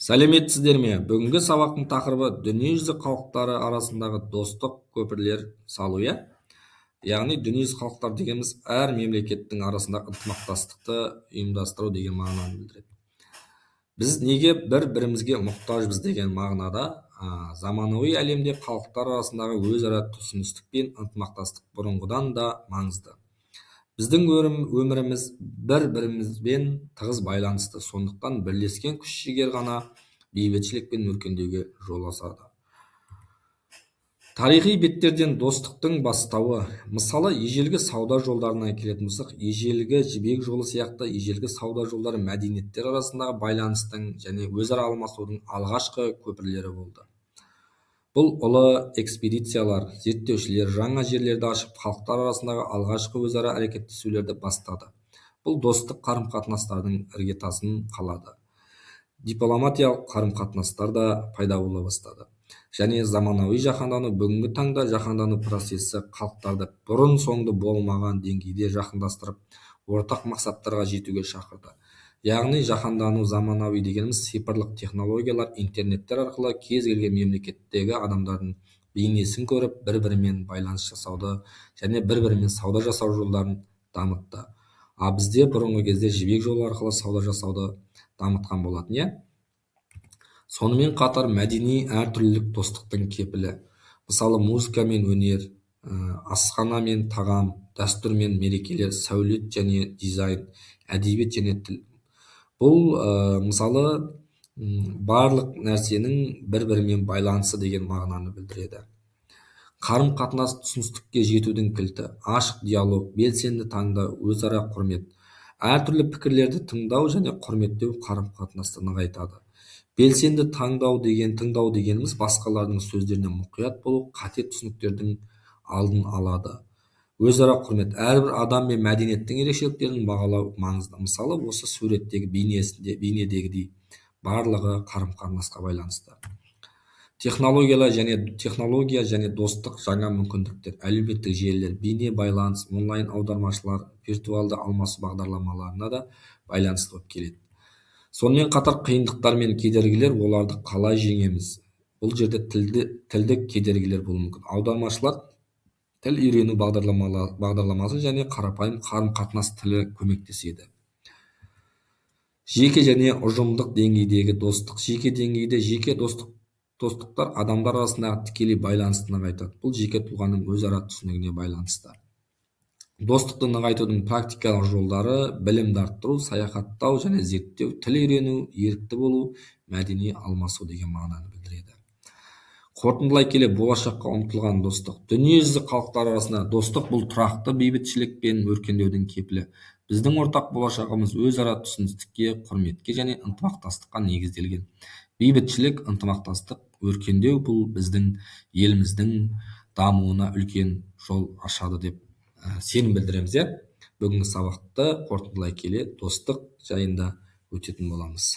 Сәлеметсіздер ме? Бүгінгі сабақтың тақырыбы дүниежүзі халықтары арасындағы достық көпірлер салу, яғни дүниежүзі халықтар дегеніміз әр мемлекеттің арасындағы ынтымақтастықты ұйымдастыру деген мағынаны білдіреді. Біз неге бір-бірімізге мұқтажбыз деген мағынада заманауи әлемде халықтар арасындағы өзара түсіністік пен ынтымақтастық бұрынғыдан да маңызды. Біздің өміріміз бір-бірімізбен тығыз байланысты, сондықтан бірлескен күш-жігер ғана бейбітшілік пен өркендеуге жол ашады. Тарихи беттерден достықтың бастауы, мысалы, ежелгі сауда жолдарына келетін болсақ, ежелгі жібек жолы сияқты ежелгі сауда жолдары мәдениеттер арасындағы байланыстың және өзара алмасудың алғашқы көпірлері болды. Бұл ұлы экспедициялар, зерттеушілер жаңа жерлерді ашып, халықтар арасындағы алғашқы өзара әрекеттесулерді бастады. Бұл достық қарым-қатынастардың іргетасын қалады. Дипломатиялық қарым-қатынастар да пайда бола бастады. Және заманауи жаһандану, бүгінгі таңда жаһандану процесі халықтарды бұрын-соңды болмаған деңгейде жақындастырып, ортақ мақсаттарға жетуге шақырды. Яғни жаһандану заманауи дегеніміз цифрлық технологиялар, интернеттер арқылы кез келген мемлекеттегі адамдардың бейнесін көріп, бір-бірімен байланыс жасауды және бір-бірімен сауда жасау жолдарын дамытты. Бізде бұрынғы кезде жібек жолы арқылы сауда жасауды дамытқан болатын, Сонымен қатар мәдени әртүрлілік достықтың кепілі. Мысалы, музыка мен өнер, асхана мен тағам, дәстүр мен мерекелер, сәулет және дизайн, әдебиет және тіл. Бұл мысалы барлық нәрсенің бір-бірімен байланысы деген мағынаны білдіреді. Қарым-қатынас түсіністікке жетудің кілті, ашық диалог, белсенді таңдау, өзара құрмет. Әртүрлі пікірлерді тыңдау және құрметтеу қарым-қатынасты нығайтады. Белсенді тыңдау дегеніміз басқалардың сөздеріне мұқият болу, қате түсініктердің алдын алады. Өзара құрмет, әрбір адам мен мәдениеттің ерекшеліктерін бағалау маңызды. Мысалы, осы суреттегі бейнедегідей барлығы қарым-қатынасқа байланысты. Технология және достық жаңа мүмкіндіктер, әлеуметтік желілер, бейне байланыс, онлайн аудармашылар, виртуалды алмасу бағдарламаларына да байланысты болып келеді. Сонымен қатар қиындықтар мен кедергілер, оларды қалай жеңеміз? Бұл жерде тілдік кедергілер болуы мүмкін. Аудармашылар тіл үйрену бағдарламасы және қарапайым қарым-қатынас тілі көмектеседі. Жеке және ұжымдық деңгейдегі достық. Жеке деңгейде жеке достықтар адамдар арасындағы тікелей байланысты нығайтады. Бұл жеке тұлғаның өзара түсінігіне байланысты. Достықты нығайтудың практикалық жолдары білімді арттыру, саяхаттау және зерттеу, тіл үйрену, ерікті болу, мәдени алмасу деген мағынаны білдіреді. Қорытындылай келе, болашаққа ұмтылған достық. Дүниежүзі халықтар арасында достық бұл тұрақты бейбітшілік пен өркендеудің кепілі. Біздің ортақ болашағымыз өзара түсіністікке, құрметке және ынтымақтастыққа негізделген. Бейбітшілік, ынтымақтастық, өркендеу бұл біздің еліміздің дамуына үлкен жол ашады деп сенім білдіреміз. Бүгінгі сабақты қорытындылай келе достық жайында өтетін боламыз.